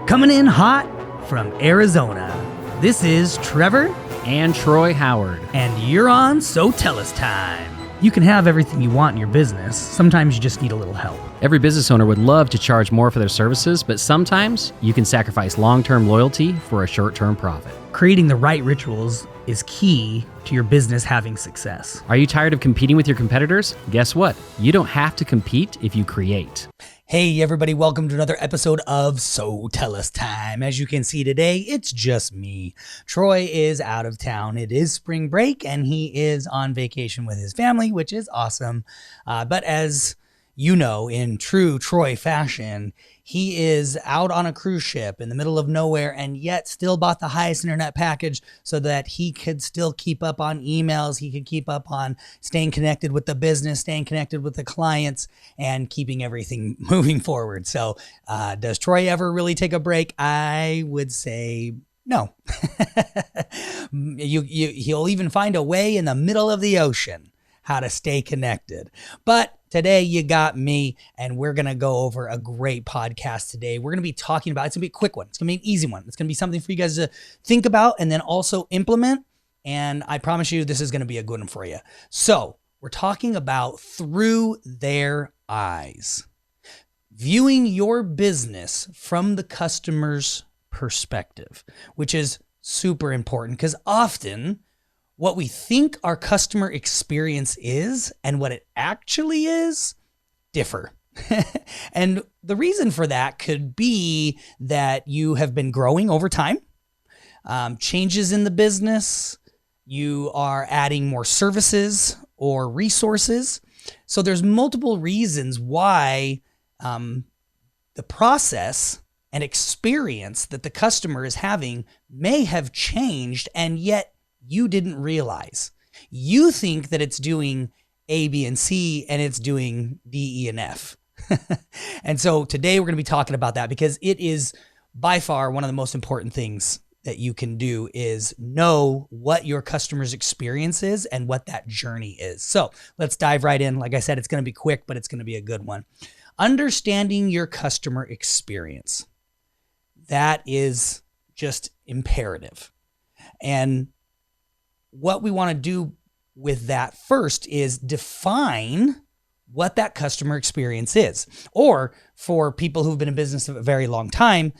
Coming in hot from Arizona, this is Trevor and Troy Howard. And you're on So Tell Us Time. You can have everything you want in your business. Sometimes you just need a little help. Every business owner would love to charge more for their services, but sometimes you can sacrifice long-term loyalty for a short-term profit. Creating the right rituals is key to your business having success. Are you tired of competing with your competitors? Guess what? You don't have to compete if you create. Hey everybody, welcome to another episode of So Tell Us Time. As you can see today, it's just me. Troy is out of town. It is spring break and he is on vacation with his family, which is awesome. But as you know, in true Troy fashion, he is out on a cruise ship in the middle of nowhere and yet still bought the highest internet package so that he could still keep up on emails. He could keep up on staying connected with the business, staying connected with the clients, and keeping everything moving forward. So does Troy ever really take a break? I would say no. He'll even find a way in the middle of the ocean how to stay connected. But today you got me, and we're going to go over a great podcast today. We're going to be talking about, it's going to be a quick one. It's going to be an easy one. It's going to be something for you guys to think about and then also implement. And I promise you, this is going to be a good one for you. So we're talking about through their eyes, viewing your business from the customer's perspective, which is super important because often what we think our customer experience is and what it actually is differ. And the reason for that could be that you have been growing over time, changes in the business, you are adding more services or resources. So there's multiple reasons why the process and experience that the customer is having may have changed, and yet you didn't realize. You think that it's doing A, B, and C, and it's doing D, E, and F. And so today we're going to be talking about that because it is by far one of the most important things that you can do is know what your customer's experience is and what that journey is. So let's dive right in. Like I said, it's going to be quick, but it's going to be a good one. Understanding your customer experience. That is just imperative. And what we want to do with that first is define what that customer experience is. Or for people who've been in business a very long time,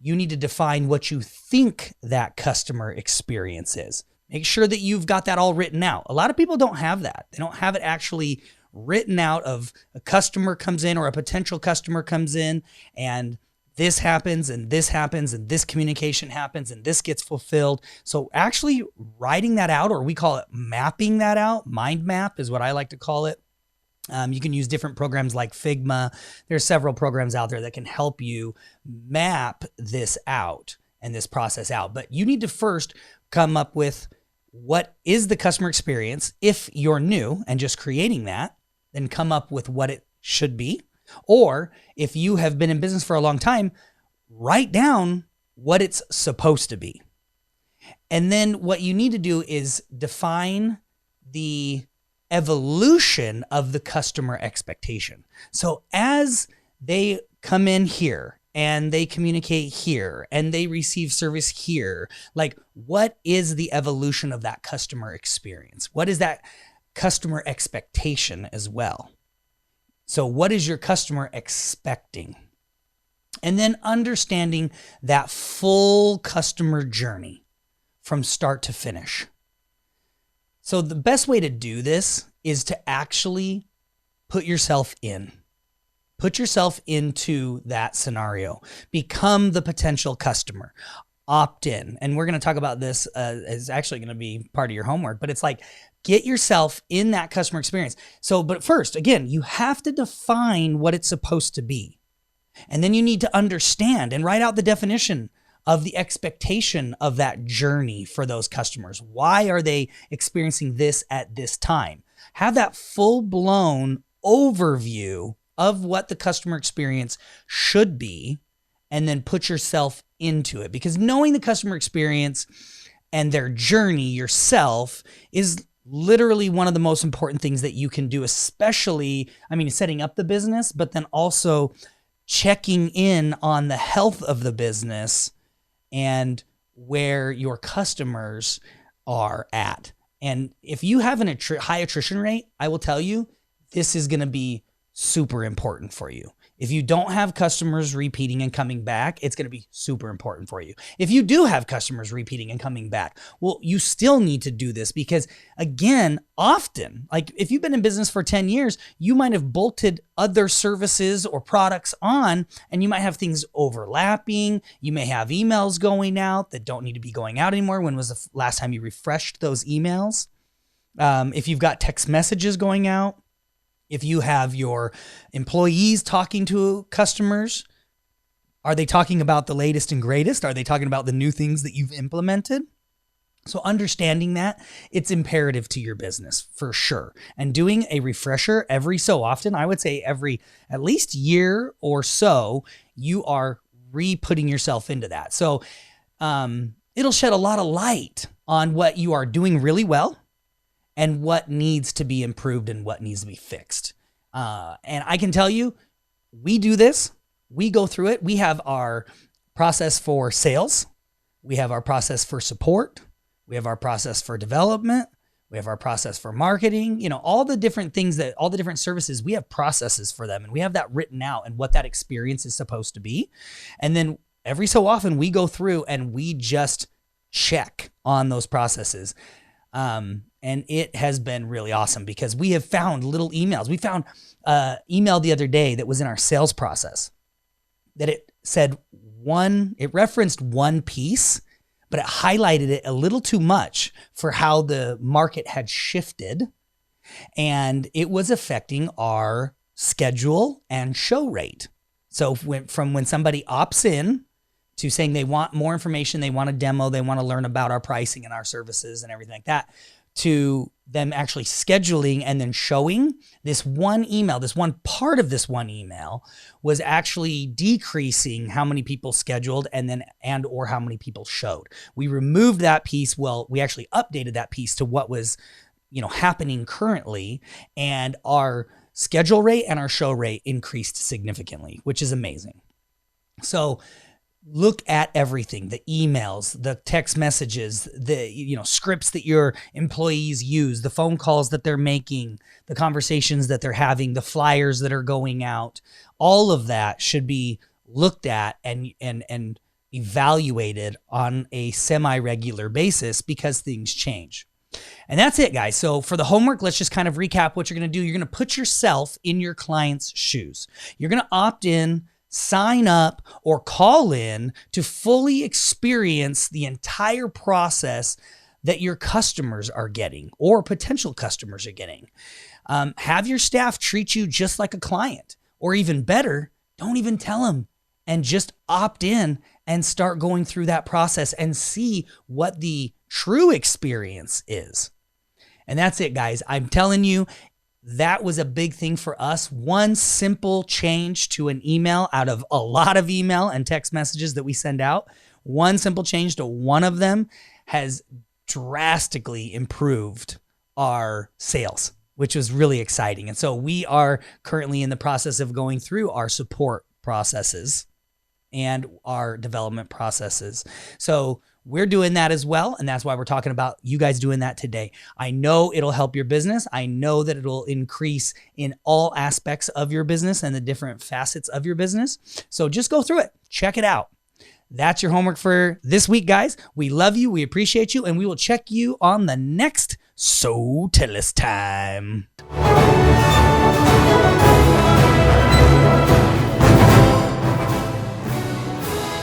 you need to define what you think that customer experience is. Make sure that you've got that all written out. A lot of people don't have that. They don't have it actually written out of a customer comes in or a potential customer comes in and this happens and this happens and this communication happens and this gets fulfilled. So actually writing that out, or we call it mapping that out, mind map is what I like to call it. You can use different programs like Figma. There's several programs out there that can help you map this out and this process out. But you need to first come up with what is the customer experience. If you're new and just creating that, then come up with what it should be. Or if you have been in business for a long time, write down what it's supposed to be. And then what you need to do is define the evolution of the customer expectation. So as they come in here and they communicate here and they receive service here, like what is the evolution of that customer experience? What is that customer expectation as well? So what is your customer expecting? And then understanding that full customer journey from start to finish. So the best way to do this is to actually put yourself in. Put yourself into that scenario. Become the potential customer. Opt in. And we're going to talk about this as actually going to be part of your homework, but it's like, get yourself in that customer experience. So, but first, again, you have to define what it's supposed to be. And then you need to understand and write out the definition of the expectation of that journey for those customers. Why are they experiencing this at this time? Have that full-blown overview of what the customer experience should be, and then put yourself into it. Because knowing the customer experience and their journey yourself is literally one of the most important things that you can do, especially, I mean, setting up the business, but then also checking in on the health of the business and where your customers are at. And if you have an high attrition rate, I will tell you, this is going to be super important for you. If you don't have customers repeating and coming back, it's going to be super important for you. If you do have customers repeating and coming back, well, you still need to do this because, again, often, like if you've been in business for 10 years, you might have bolted other services or products on, and you might have things overlapping. You may have emails going out that don't need to be going out anymore. When was the last time you refreshed those emails? If you've got text messages going out, if you have your employees talking to customers, are they talking about the latest and greatest? Are they talking about the new things that you've implemented? So understanding that, it's imperative to your business for sure. And doing a refresher every so often, I would say every at least year or so, you are re-putting yourself into that. So it'll shed a lot of light on what you are doing really well and what needs to be improved and what needs to be fixed. And I can tell you, we do this. We go through it. We have our process for sales. We have our process for support. We have our process for development. We have our process for marketing. All the different things all the different services, we have processes for them. And we have that written out and what that experience is supposed to be. And then every so often we go through and we just check on those processes. And it has been really awesome because we have found little emails. We found an email the other day that was in our sales process that it referenced one piece, but it highlighted it a little too much for how the market had shifted. And it was affecting our schedule and show rate. So from when somebody opts in to saying they want more information, they want a demo, they want to learn about our pricing and our services and everything like that, to them actually scheduling and then showing, this one email, this one part of this one email was actually decreasing how many people scheduled or how many people showed. We removed that piece. Well, we actually updated that piece to what was, happening currently, and our schedule rate and our show rate increased significantly, which is amazing. So look at everything, the emails, the text messages, the scripts that your employees use, the phone calls that they're making, the conversations that they're having, the flyers that are going out. All of that should be looked at and evaluated on a semi-regular basis because things change. And that's it, guys. So for the homework, let's just kind of recap what you're going to do. You're going to put yourself in your client's shoes. You're going to opt in, sign up, or call in to fully experience the entire process that your customers are getting or potential customers are getting. Have your staff treat you just like a client, or even better, don't even tell them and just opt in and start going through that process and see what the true experience is. And that's it, guys. I'm telling you, that was a big thing for us. One simple change to an email out of a lot of email and text messages that we send out, one simple change to one of them has drastically improved our sales, which was really exciting. And so we are currently in the process of going through our support processes and our development processes. So we're doing that as well. And that's why we're talking about you guys doing that today. I know it'll help your business. I know that it'll increase in all aspects of your business and the different facets of your business. So just go through it. Check it out. That's your homework for this week, guys. We love you. We appreciate you. And we will check you on the next So Tell Us time.